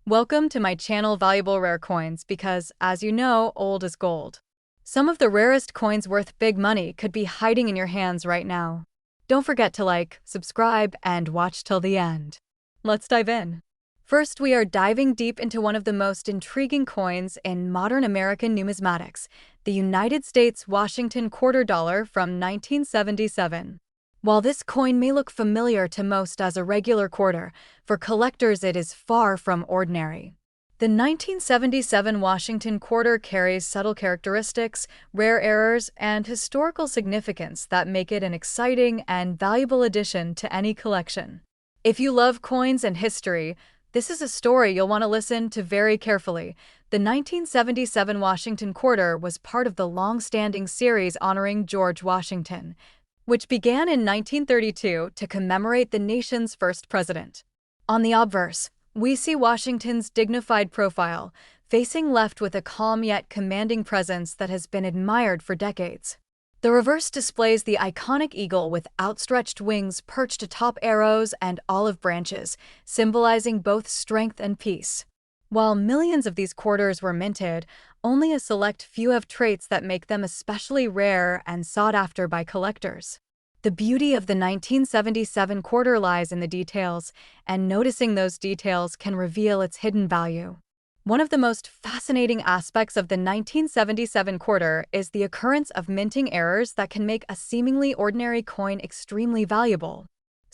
Welcome to my channel Valuable Rare Coins because, as you know, old is gold. Some of the rarest coins worth big money could be hiding in your hands right now. Don't forget to like, subscribe, and watch till the end. Let's dive in. First, we are diving deep into one of the most intriguing coins in modern American numismatics, the United States Washington quarter dollar from 1977. While this coin may look familiar to most as a regular quarter, for collectors it is far from ordinary. The 1977 Washington quarter carries subtle characteristics, rare errors, and historical significance that make it an exciting and valuable addition to any collection. If you love coins and history, this is a story you'll want to listen to very carefully. The 1977 Washington quarter was part of the long-standing series honoring George Washington, which began in 1932 to commemorate the nation's first president. On the obverse, we see Washington's dignified profile, facing left with a calm yet commanding presence that has been admired for decades. The reverse displays the iconic eagle with outstretched wings perched atop arrows and olive branches, symbolizing both strength and peace. While millions of these quarters were minted, only a select few have traits that make them especially rare and sought after by collectors. The beauty of the 1977 quarter lies in the details, and noticing those details can reveal its hidden value. One of the most fascinating aspects of the 1977 quarter is the occurrence of minting errors that can make a seemingly ordinary coin extremely valuable.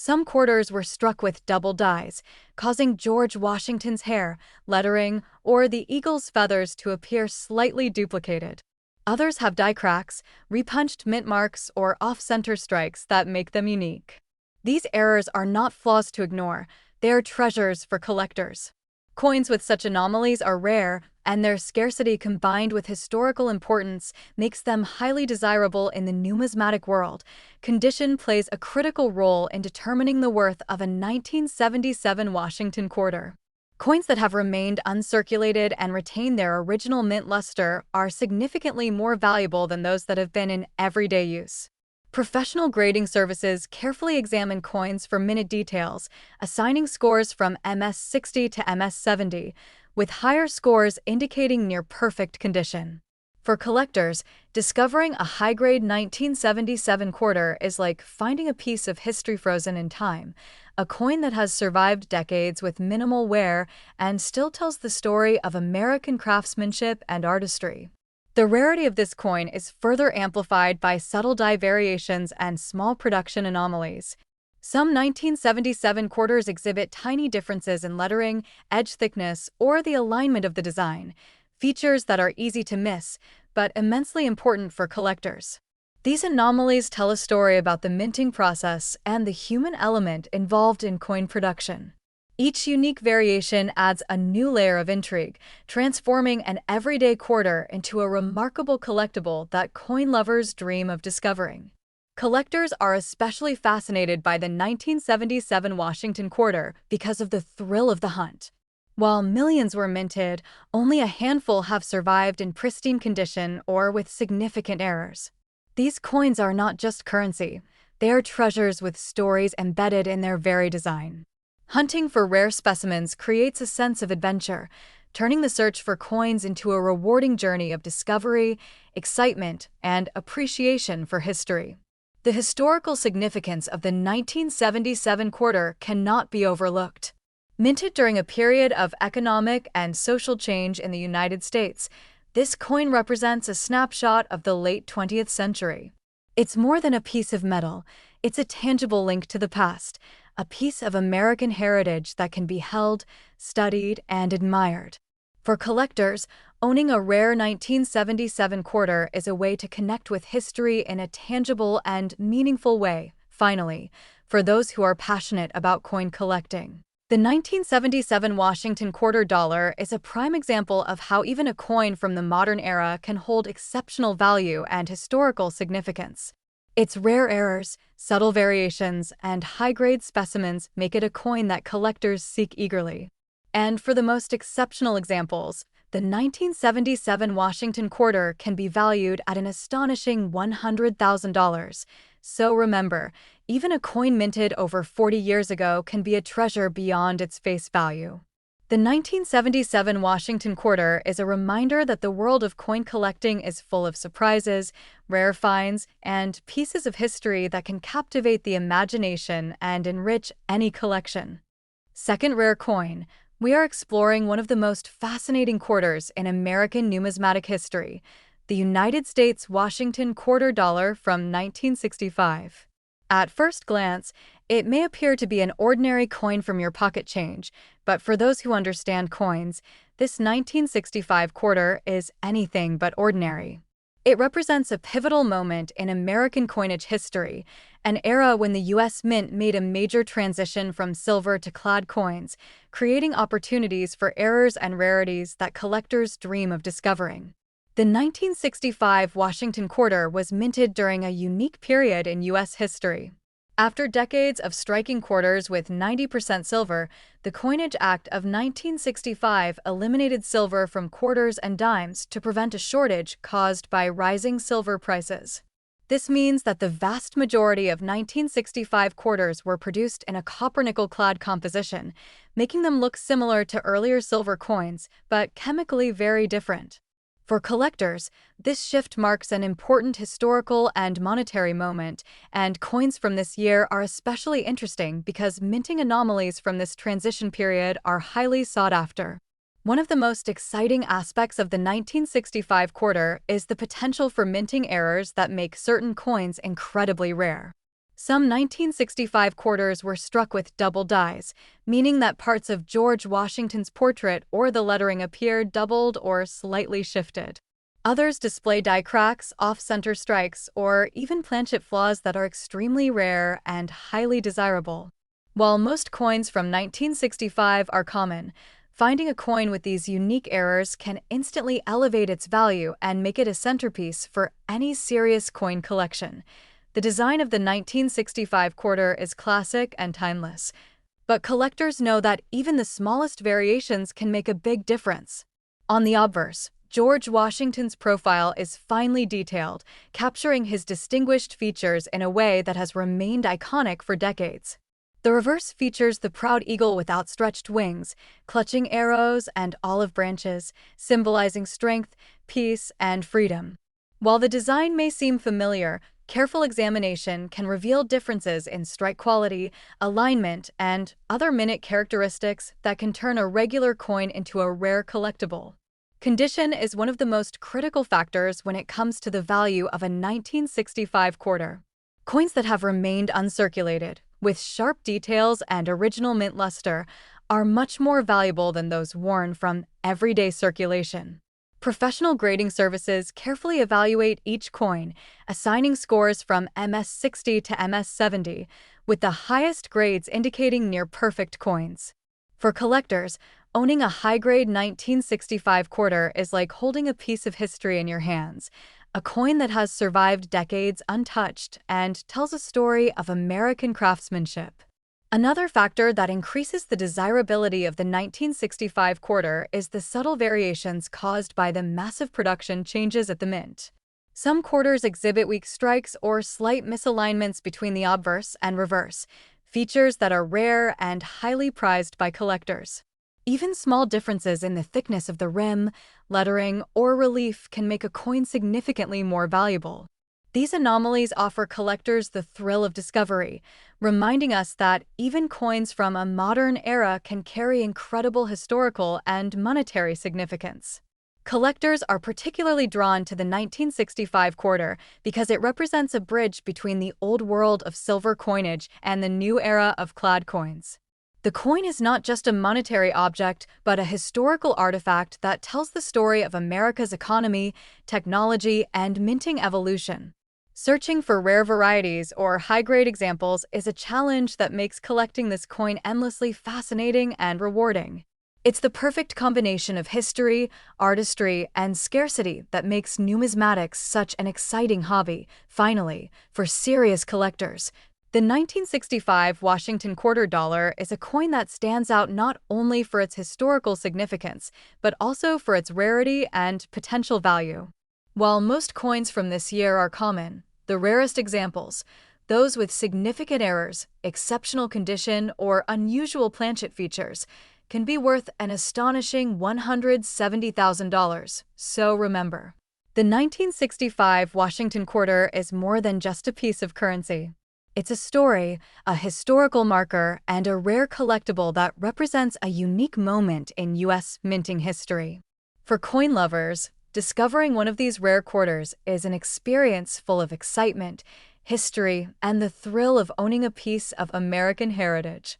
Some quarters were struck with double dies, causing George Washington's hair, lettering, or the eagle's feathers to appear slightly duplicated. Others have die cracks, repunched mint marks, or off-center strikes that make them unique. These errors are not flaws to ignore, they are treasures for collectors. Coins with such anomalies are rare, and their scarcity combined with historical importance makes them highly desirable in the numismatic world. Condition plays a critical role in determining the worth of a 1977 Washington quarter. Coins that have remained uncirculated and retain their original mint luster are significantly more valuable than those that have been in everyday use. Professional grading services carefully examine coins for minute details, assigning scores from MS60 to MS70, with higher scores indicating near-perfect condition. For collectors, discovering a high-grade 1977 quarter is like finding a piece of history frozen in time, a coin that has survived decades with minimal wear and still tells the story of American craftsmanship and artistry. The rarity of this coin is further amplified by subtle die variations and small production anomalies. Some 1977 quarters exhibit tiny differences in lettering, edge thickness, or the alignment of the design, features that are easy to miss, but immensely important for collectors. These anomalies tell a story about the minting process and the human element involved in coin production. Each unique variation adds a new layer of intrigue, transforming an everyday quarter into a remarkable collectible that coin lovers dream of discovering. Collectors are especially fascinated by the 1977 Washington quarter because of the thrill of the hunt. While millions were minted, only a handful have survived in pristine condition or with significant errors. These coins are not just currency, they are treasures with stories embedded in their very design. Hunting for rare specimens creates a sense of adventure, turning the search for coins into a rewarding journey of discovery, excitement, and appreciation for history. The historical significance of the 1977 quarter cannot be overlooked. Minted during a period of economic and social change in the United States, this coin represents a snapshot of the late 20th century. It's more than a piece of metal, it's a tangible link to the past, a piece of American heritage that can be held, studied, and admired. For collectors, owning a rare 1977 quarter is a way to connect with history in a tangible and meaningful way. Finally, for those who are passionate about coin collecting, the 1977 Washington quarter dollar is a prime example of how even a coin from the modern era can hold exceptional value and historical significance. Its rare errors, subtle variations, and high-grade specimens make it a coin that collectors seek eagerly. And for the most exceptional examples, the 1977 Washington quarter can be valued at an astonishing $100,000. So remember, even a coin minted over 40 years ago can be a treasure beyond its face value. The 1977 Washington quarter is a reminder that the world of coin collecting is full of surprises, rare finds, and pieces of history that can captivate the imagination and enrich any collection. Second rare coin, we are exploring one of the most fascinating quarters in American numismatic history, the United States Washington quarter dollar from 1965. At first glance, it may appear to be an ordinary coin from your pocket change, but for those who understand coins, this 1965 quarter is anything but ordinary. It represents a pivotal moment in American coinage history, an era when the U.S. Mint made a major transition from silver to clad coins, creating opportunities for errors and rarities that collectors dream of discovering. The 1965 Washington quarter was minted during a unique period in U.S. history. After decades of striking quarters with 90% silver, the Coinage Act of 1965 eliminated silver from quarters and dimes to prevent a shortage caused by rising silver prices. This means that the vast majority of 1965 quarters were produced in a copper-nickel clad composition, making them look similar to earlier silver coins, but chemically very different. For collectors, this shift marks an important historical and monetary moment, and coins from this year are especially interesting because minting anomalies from this transition period are highly sought after. One of the most exciting aspects of the 1965 quarter is the potential for minting errors that make certain coins incredibly rare. Some 1965 quarters were struck with double dies, meaning that parts of George Washington's portrait or the lettering appeared doubled or slightly shifted. Others display die cracks, off-center strikes, or even planchet flaws that are extremely rare and highly desirable. While most coins from 1965 are common, finding a coin with these unique errors can instantly elevate its value and make it a centerpiece for any serious coin collection. The design of the 1965 quarter is classic and timeless, but collectors know that even the smallest variations can make a big difference. On the obverse, George Washington's profile is finely detailed, capturing his distinguished features in a way that has remained iconic for decades. The reverse features the proud eagle with outstretched wings, clutching arrows and olive branches, symbolizing strength, peace, and freedom. While the design may seem familiar, careful examination can reveal differences in strike quality, alignment, and other minute characteristics that can turn a regular coin into a rare collectible. Condition is one of the most critical factors when it comes to the value of a 1965 quarter. Coins that have remained uncirculated, with sharp details and original mint luster, are much more valuable than those worn from everyday circulation. Professional grading services carefully evaluate each coin, assigning scores from MS60 to MS70, with the highest grades indicating near-perfect coins. For collectors, owning a high-grade 1965 quarter is like holding a piece of history in your hands, a coin that has survived decades untouched and tells a story of American craftsmanship. Another factor that increases the desirability of the 1965 quarter is the subtle variations caused by the massive production changes at the mint. Some quarters exhibit weak strikes or slight misalignments between the obverse and reverse, features that are rare and highly prized by collectors. Even small differences in the thickness of the rim, lettering, or relief can make a coin significantly more valuable. These anomalies offer collectors the thrill of discovery, reminding us that even coins from a modern era can carry incredible historical and monetary significance. Collectors are particularly drawn to the 1965 quarter because it represents a bridge between the old world of silver coinage and the new era of clad coins. The coin is not just a monetary object, but a historical artifact that tells the story of America's economy, technology, and minting evolution. Searching for rare varieties or high-grade examples is a challenge that makes collecting this coin endlessly fascinating and rewarding. It's the perfect combination of history, artistry, and scarcity that makes numismatics such an exciting hobby. Finally, for serious collectors, the 1965 Washington quarter dollar is a coin that stands out not only for its historical significance, but also for its rarity and potential value. While most coins from this year are common, the rarest examples, those with significant errors, exceptional condition, or unusual planchet features, can be worth an astonishing $170,000. So remember, the 1965 Washington quarter is more than just a piece of currency. It's a story, a historical marker, and a rare collectible that represents a unique moment in U.S. minting history. For coin lovers, discovering one of these rare quarters is an experience full of excitement, history, and the thrill of owning a piece of American heritage.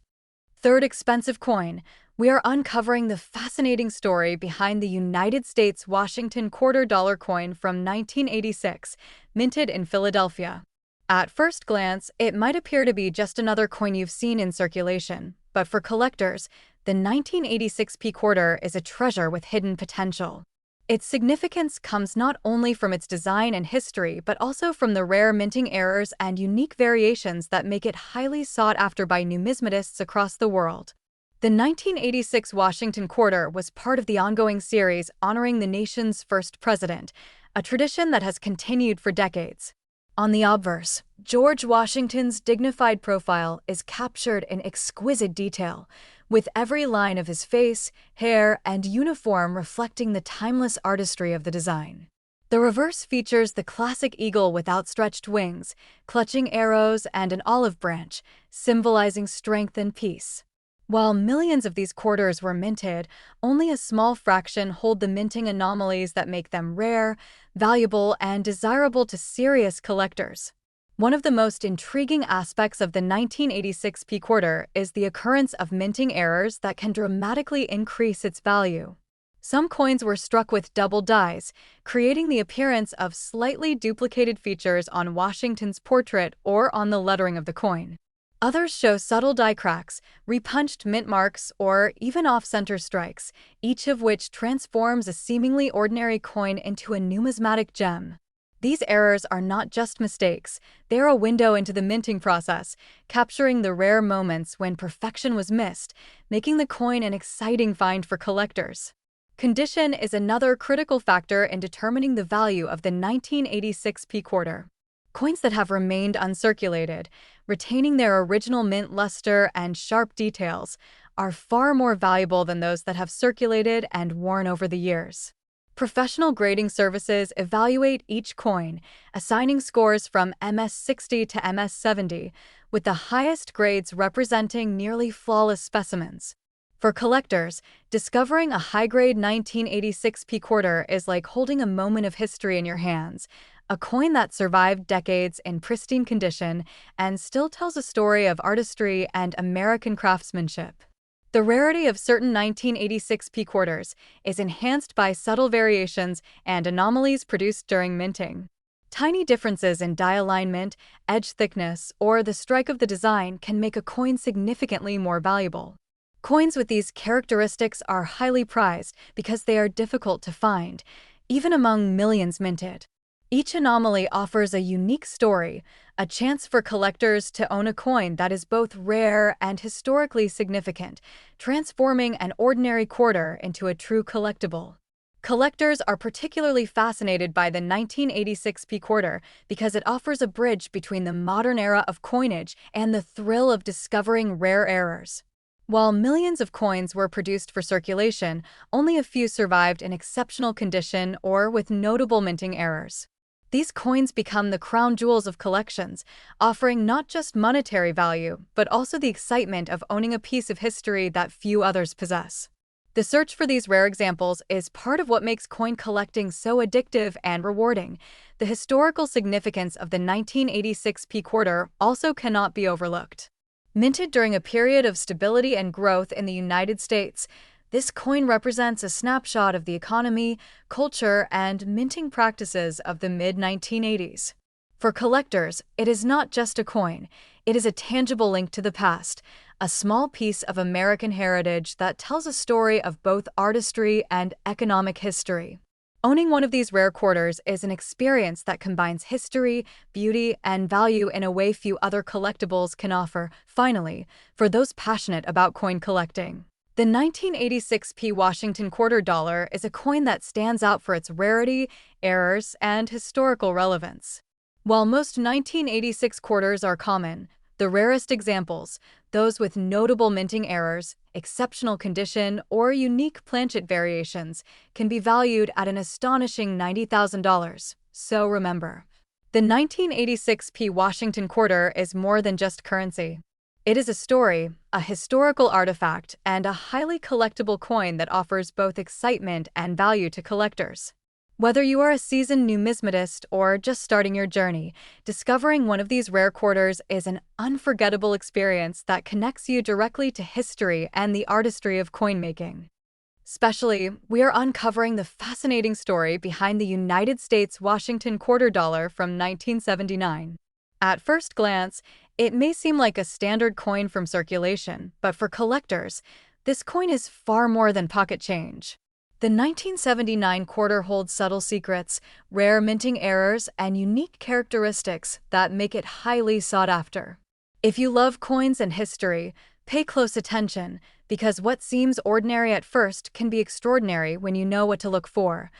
Third expensive coin, we are uncovering the fascinating story behind the United States Washington quarter dollar coin from 1986, minted in Philadelphia. At first glance, it might appear to be just another coin you've seen in circulation, but for collectors, the 1986 P quarter is a treasure with hidden potential. Its significance comes not only from its design and history, but also from the rare minting errors and unique variations that make it highly sought after by numismatists across the world. The 1986 Washington quarter was part of the ongoing series honoring the nation's first president, a tradition that has continued for decades. On the obverse, George Washington's dignified profile is captured in exquisite detail, with every line of his face, hair, and uniform reflecting the timeless artistry of the design. The reverse features the classic eagle with outstretched wings, clutching arrows, and an olive branch, symbolizing strength and peace. While millions of these quarters were minted, only a small fraction hold the minting anomalies that make them rare, valuable, and desirable to serious collectors. One of the most intriguing aspects of the 1986 P quarter is the occurrence of minting errors that can dramatically increase its value. Some coins were struck with double dies, creating the appearance of slightly duplicated features on Washington's portrait or on the lettering of the coin. Others show subtle die cracks, repunched mint marks, or even off-center strikes, each of which transforms a seemingly ordinary coin into a numismatic gem. These errors are not just mistakes, they are a window into the minting process, capturing the rare moments when perfection was missed, making the coin an exciting find for collectors. Condition is another critical factor in determining the value of the 1986 P quarter. Coins that have remained uncirculated, retaining their original mint luster and sharp details, are far more valuable than those that have circulated and worn over the years. Professional grading services evaluate each coin, assigning scores from MS60 to MS70, with the highest grades representing nearly flawless specimens. For collectors, discovering a high-grade 1986 P quarter is like holding a moment of history in your hands, a coin that survived decades in pristine condition and still tells a story of artistry and American craftsmanship. The rarity of certain 1986 P quarters is enhanced by subtle variations and anomalies produced during minting. Tiny differences in die alignment, edge thickness, or the strike of the design can make a coin significantly more valuable. Coins with these characteristics are highly prized because they are difficult to find, even among millions minted. Each anomaly offers a unique story, a chance for collectors to own a coin that is both rare and historically significant, transforming an ordinary quarter into a true collectible. Collectors are particularly fascinated by the 1986 P quarter because it offers a bridge between the modern era of coinage and the thrill of discovering rare errors. While millions of coins were produced for circulation, only a few survived in exceptional condition or with notable minting errors. These coins become the crown jewels of collections, offering not just monetary value, but also the excitement of owning a piece of history that few others possess. The search for these rare examples is part of what makes coin collecting so addictive and rewarding. The historical significance of the 1986 P quarter also cannot be overlooked. Minted during a period of stability and growth in the United States, this coin represents a snapshot of the economy, culture, and minting practices of the mid-1980s. For collectors, it is not just a coin, it is a tangible link to the past, a small piece of American heritage that tells a story of both artistry and economic history. Owning one of these rare quarters is an experience that combines history, beauty, and value in a way few other collectibles can offer. Finally, for those passionate about coin collecting, the 1986 P Washington quarter dollar is a coin that stands out for its rarity, errors, and historical relevance. While most 1986 quarters are common, the rarest examples, Those with notable minting errors, exceptional condition, or unique planchet variations can be valued at an astonishing $90,000. So remember, the 1986p Washington quarter is more than just currency. It is a story, a historical artifact, and a highly collectible coin that offers both excitement and value to collectors. Whether you are a seasoned numismatist or just starting your journey, discovering one of these rare quarters is an unforgettable experience that connects you directly to history and the artistry of coin making. Especially, we are uncovering the fascinating story behind the United States Washington quarter dollar from 1979. At first glance, it may seem like a standard coin from circulation, but for collectors, this coin is far more than pocket change. The 1979 quarter holds subtle secrets, rare minting errors, and unique characteristics that make it highly sought after. If you love coins and history, pay close attention, because what seems ordinary at first can be extraordinary when you know what to look for.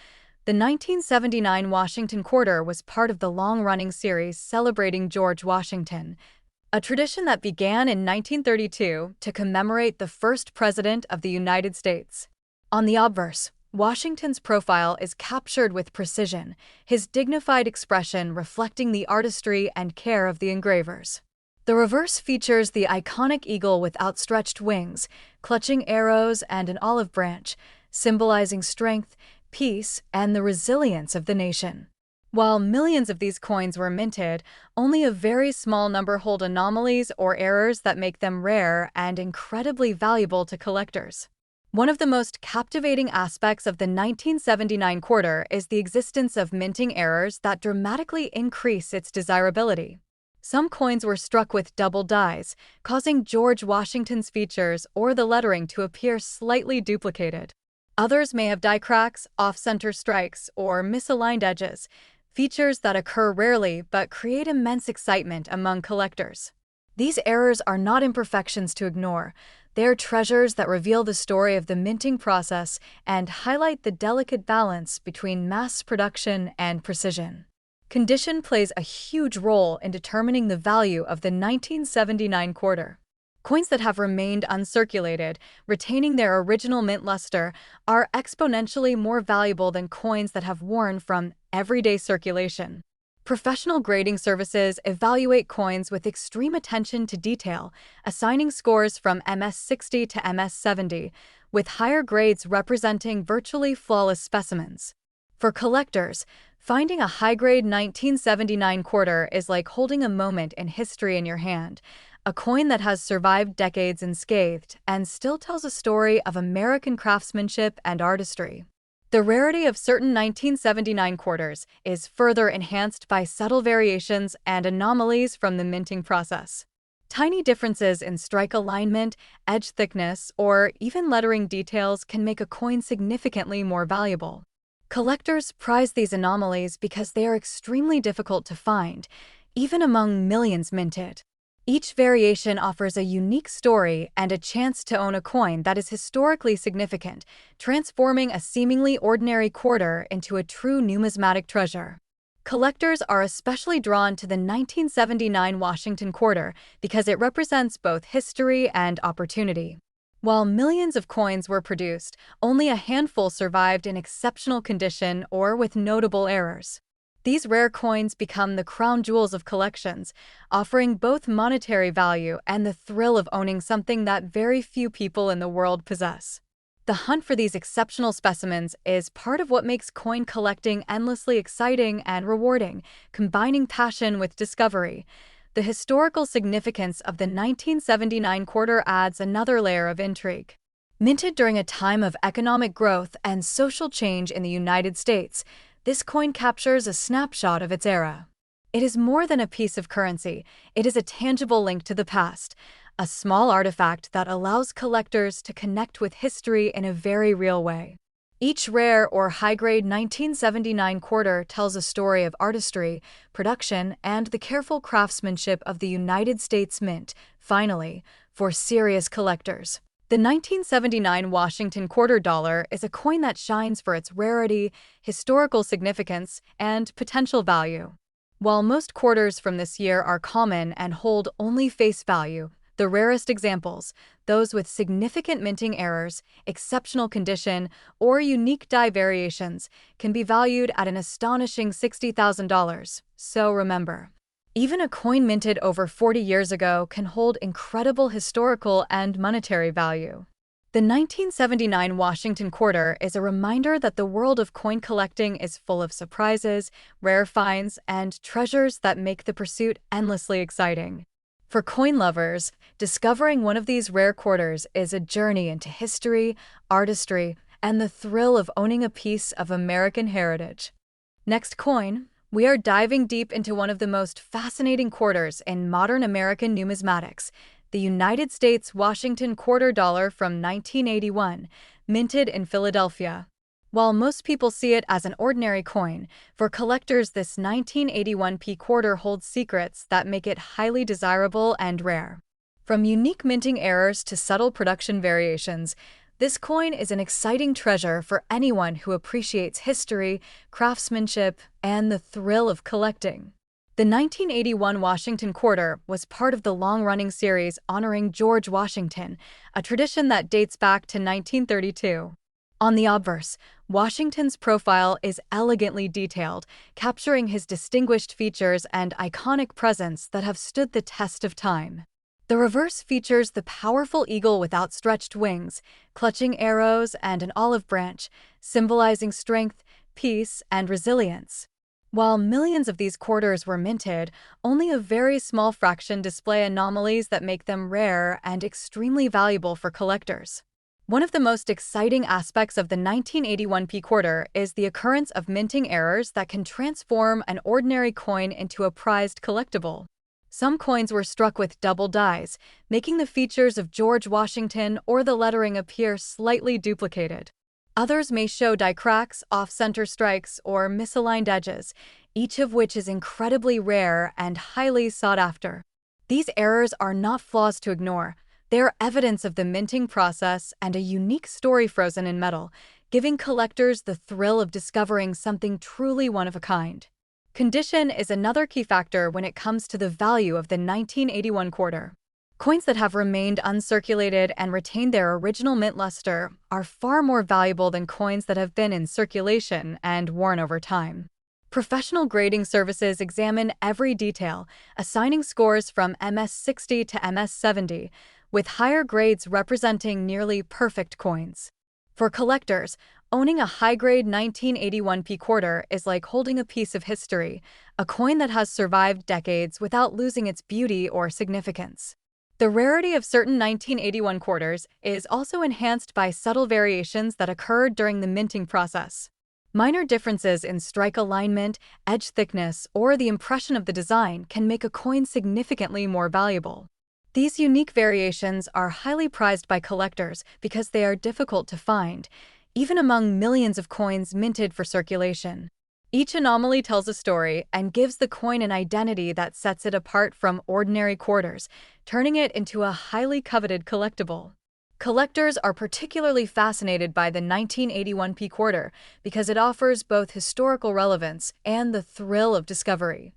The 1979 Washington quarter was part of the long-running series celebrating George Washington, a tradition that began in 1932 to commemorate the first president of the United States. On the obverse, Washington's profile is captured with precision, his dignified expression reflecting the artistry and care of the engravers. The reverse features the iconic eagle with outstretched wings, clutching arrows and an olive branch, symbolizing strength, peace, and the resilience of the nation. While millions of these coins were minted, only a very small number hold anomalies or errors that make them rare and incredibly valuable to collectors. One of the most captivating aspects of the 1979 quarter is the existence of minting errors that dramatically increase its desirability. Some coins were struck with double dies, causing George Washington's features or the lettering to appear slightly duplicated. Others may have die cracks, off-center strikes, or misaligned edges, features that occur rarely but create immense excitement among collectors. These errors are not imperfections to ignore. They are treasures that reveal the story of the minting process and highlight the delicate balance between mass production and precision. Condition plays a huge role in determining the value of the 1979 quarter. Coins that have remained uncirculated, retaining their original mint luster, are exponentially more valuable than coins that have worn from everyday circulation. Professional grading services evaluate coins with extreme attention to detail, assigning scores from MS60 to MS70, with higher grades representing virtually flawless specimens. For collectors, finding a high-grade 1979 quarter is like holding a moment in history in your hand, a coin that has survived decades unscathed and still tells a story of American craftsmanship and artistry. The rarity of certain 1979 quarters is further enhanced by subtle variations and anomalies from the minting process. Tiny differences in strike alignment, edge thickness, or even lettering details can make a coin significantly more valuable. Collectors prize these anomalies because they are extremely difficult to find, even among millions minted. Each variation offers a unique story and a chance to own a coin that is historically significant, transforming a seemingly ordinary quarter into a true numismatic treasure. Collectors are especially drawn to the 1979 Washington quarter because it represents both history and opportunity. While millions of coins were produced, only a handful survived in exceptional condition or with notable errors. These rare coins become the crown jewels of collections, offering both monetary value and the thrill of owning something that very few people in the world possess. The hunt for these exceptional specimens is part of what makes coin collecting endlessly exciting and rewarding, combining passion with discovery. The historical significance of the 1979 quarter adds another layer of intrigue. Minted during a time of economic growth and social change in the United States, this coin captures a snapshot of its era. It is more than a piece of currency, it is a tangible link to the past, a small artifact that allows collectors to connect with history in a very real way. Each rare or high-grade 1979 quarter tells a story of artistry, production, and the careful craftsmanship of the United States Mint. Finally, for serious collectors, the 1979 Washington quarter dollar is a coin that shines for its rarity, historical significance, and potential value. While most quarters from this year are common and hold only face value, The rarest examples, those with significant minting errors, exceptional condition, or unique die variations, can be valued at an astonishing $60,000. So remember, even a coin minted over 40 years ago can hold incredible historical and monetary value. The 1979 Washington quarter is a reminder that the world of coin collecting is full of surprises, rare finds, and treasures that make the pursuit endlessly exciting. For coin lovers, discovering one of these rare quarters is a journey into history, artistry, and the thrill of owning a piece of American heritage. Next coin, we are diving deep into one of the most fascinating quarters in modern American numismatics, the United States Washington quarter dollar from 1981, minted in Philadelphia. While most people see it as an ordinary coin, for collectors this 1981p quarter holds secrets that make it highly desirable and rare. From unique minting errors to subtle production variations, this coin is an exciting treasure for anyone who appreciates history, craftsmanship, and the thrill of collecting. The 1981 Washington quarter was part of the long-running series honoring George Washington, a tradition that dates back to 1932. On the obverse, Washington's profile is elegantly detailed, capturing his distinguished features and iconic presence that have stood the test of time. The reverse features the powerful eagle with outstretched wings, clutching arrows and an olive branch, symbolizing strength, peace, and resilience. While millions of these quarters were minted, only a very small fraction display anomalies that make them rare and extremely valuable for collectors. One of the most exciting aspects of the 1981p quarter is the occurrence of minting errors that can transform an ordinary coin into a prized collectible. Some coins were struck with double dies, making the features of George Washington or the lettering appear slightly duplicated. Others may show die cracks, off-center strikes, or misaligned edges, each of which is incredibly rare and highly sought after. These errors are not flaws to ignore. They are evidence of the minting process and a unique story frozen in metal, giving collectors the thrill of discovering something truly one of a kind. Condition is another key factor when it comes to the value of the 1981 quarter. Coins that have remained uncirculated and retained their original mint luster are far more valuable than coins that have been in circulation and worn over time. Professional grading services examine every detail, assigning scores from MS60 to MS70, with higher grades representing nearly perfect coins. For collectors, owning a high-grade 1981p quarter is like holding a piece of history, a coin that has survived decades without losing its beauty or significance. The rarity of certain 1981 quarters is also enhanced by subtle variations that occurred during the minting process. Minor differences in strike alignment, edge thickness, or the impression of the design can make a coin significantly more valuable. These unique variations are highly prized by collectors because they are difficult to find, even among millions of coins minted for circulation. Each anomaly tells a story and gives the coin an identity that sets it apart from ordinary quarters, turning it into a highly coveted collectible. Collectors are particularly fascinated by the 1981p quarter because it offers both historical relevance and the thrill of discovery.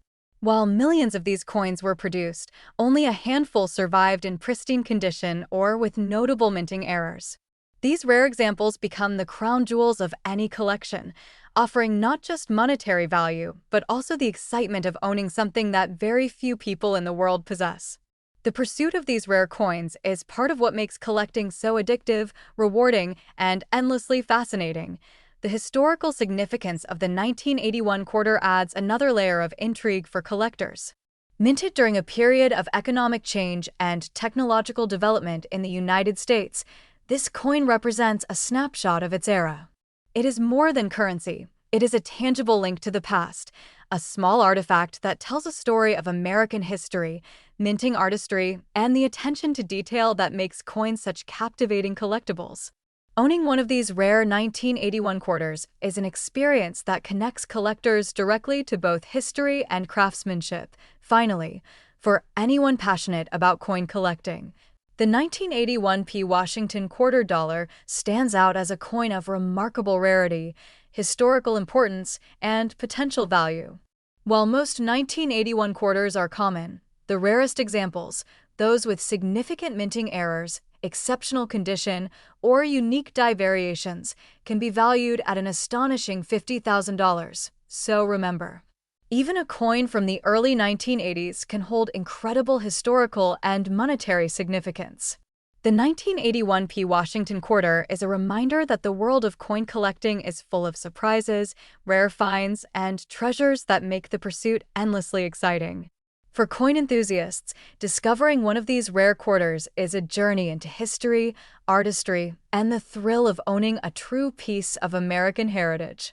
While millions of these coins were produced, only a handful survived in pristine condition or with notable minting errors. These rare examples become the crown jewels of any collection, offering not just monetary value, but also the excitement of owning something that very few people in the world possess. The pursuit of these rare coins is part of what makes collecting so addictive, rewarding, and endlessly fascinating. The historical significance of the 1981 quarter adds another layer of intrigue for collectors. Minted during a period of economic change and technological development in the United States, this coin represents a snapshot of its era. It is more than currency. It is a tangible link to the past, a small artifact that tells a story of American history, minting artistry, and the attention to detail that makes coins such captivating collectibles. Owning one of these rare 1981 quarters is an experience that connects collectors directly to both history and craftsmanship. Finally, for anyone passionate about coin collecting, the 1981p Washington quarter dollar stands out as a coin of remarkable rarity, historical importance, and potential value. While most 1981 quarters are common, the rarest examples, Those with significant minting errors, exceptional condition, or unique die variations can be valued at an astonishing $50,000. So remember, even a coin from the early 1980s can hold incredible historical and monetary significance. The 1981 Washington quarter is a reminder that the world of coin collecting is full of surprises, rare finds, and treasures that make the pursuit endlessly exciting. For coin enthusiasts, discovering one of these rare quarters is a journey into history, artistry, and the thrill of owning a true piece of American heritage.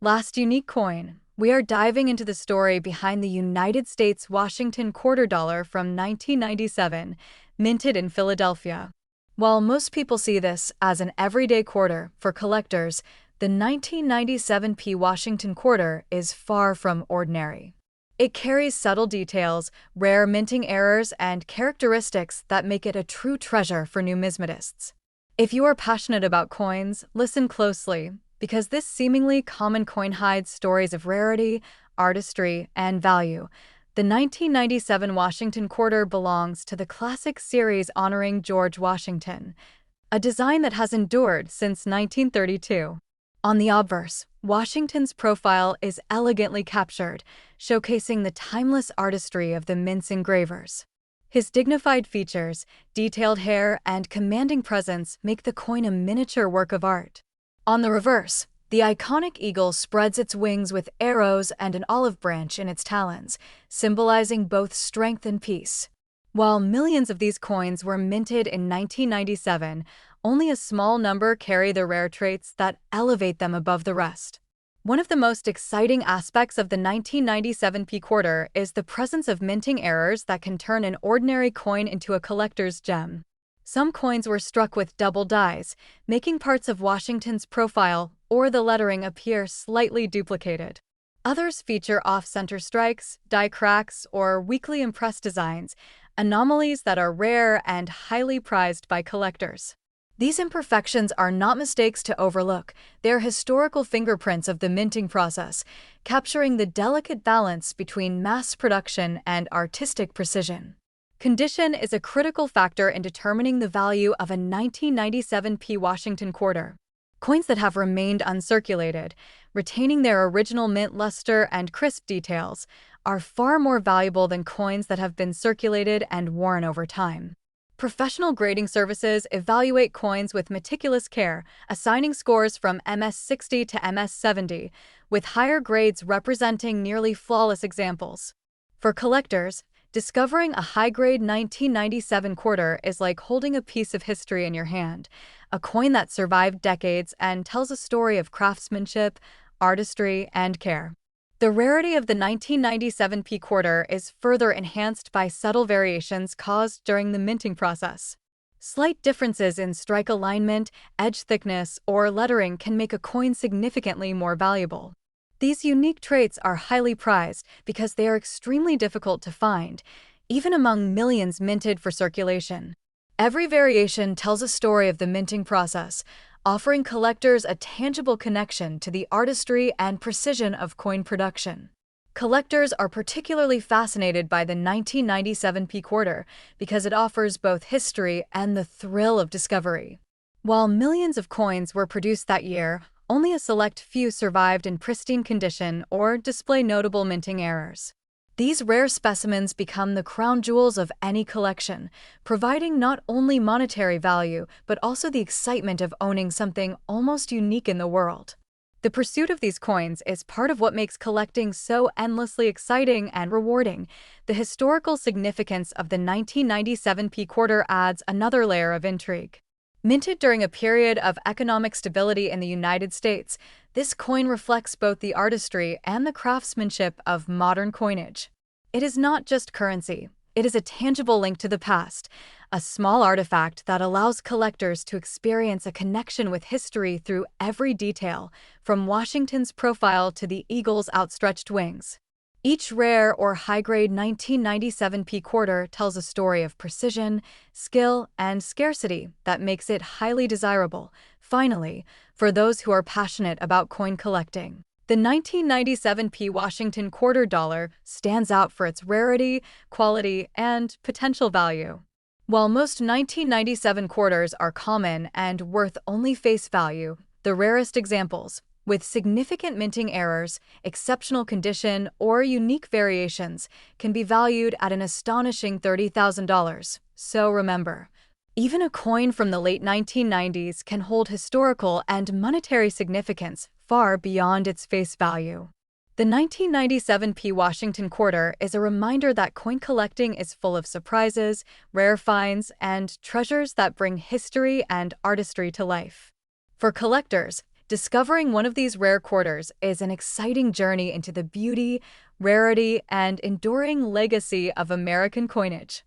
Last unique coin, we are diving into the story behind the United States Washington quarter dollar from 1997, minted in Philadelphia. While most people see this as an everyday quarter, for collectors, the 1997 Washington quarter is far from ordinary. It carries subtle details, rare minting errors, and characteristics that make it a true treasure for numismatists. If you are passionate about coins, listen closely, because this seemingly common coin hides stories of rarity, artistry, and value. The 1997 Washington quarter belongs to the classic series honoring George Washington, a design that has endured since 1932. On the obverse, Washington's profile is elegantly captured, showcasing the timeless artistry of the mint's engravers. His dignified features, detailed hair, and commanding presence make the coin a miniature work of art. On the reverse, the iconic eagle spreads its wings with arrows and an olive branch in its talons, symbolizing both strength and peace. While millions of these coins were minted in 1997, only a small number carry the rare traits that elevate them above the rest. One of the most exciting aspects of the 1997 quarter is the presence of minting errors that can turn an ordinary coin into a collector's gem. Some coins were struck with double dies, making parts of Washington's profile or the lettering appear slightly duplicated. Others feature off-center strikes, die cracks, or weakly impressed designs, anomalies that are rare and highly prized by collectors. These imperfections are not mistakes to overlook, they're historical fingerprints of the minting process, capturing the delicate balance between mass production and artistic precision. Condition is a critical factor in determining the value of a 1997 Washington quarter. Coins that have remained uncirculated, retaining their original mint luster and crisp details, are far more valuable than coins that have been circulated and worn over time. Professional grading services evaluate coins with meticulous care, assigning scores from MS60 to MS70, with higher grades representing nearly flawless examples. For collectors, discovering a high-grade 1997 quarter is like holding a piece of history in your hand, a coin that survived decades and tells a story of craftsmanship, artistry, and care. The rarity of the 1997 quarter is further enhanced by subtle variations caused during the minting process. Slight differences in strike alignment, edge thickness, or lettering can make a coin significantly more valuable. These unique traits are highly prized because they are extremely difficult to find, even among millions minted for circulation. Every variation tells a story of the minting process, offering collectors a tangible connection to the artistry and precision of coin production. Collectors are particularly fascinated by the 1997 quarter because it offers both history and the thrill of discovery. While millions of coins were produced that year, only a select few survived in pristine condition or display notable minting errors. These rare specimens become the crown jewels of any collection, providing not only monetary value but also the excitement of owning something almost unique in the world. The pursuit of these coins is part of what makes collecting so endlessly exciting and rewarding. The historical significance of the 1997 quarter adds another layer of intrigue. Minted during a period of economic stability in the United States, this coin reflects both the artistry and the craftsmanship of modern coinage. It is not just currency, it is a tangible link to the past, a small artifact that allows collectors to experience a connection with history through every detail, from Washington's profile to the eagle's outstretched wings. Each rare or high-grade 1997 quarter tells a story of precision, skill, and scarcity that makes it highly desirable. Finally, for those who are passionate about coin collecting, The 1997 Washington quarter dollar stands out for its rarity, quality, and potential value. While most 1997 quarters are common and worth only face value, the rarest examples, with significant minting errors, exceptional condition, or unique variations, can be valued at an astonishing $30,000. So remember, even a coin from the late 1990s can hold historical and monetary significance far beyond its face value. The 1997 Washington quarter is a reminder that coin collecting is full of surprises, rare finds, and treasures that bring history and artistry to life. For collectors, discovering one of these rare quarters is an exciting journey into the beauty, rarity, and enduring legacy of American coinage.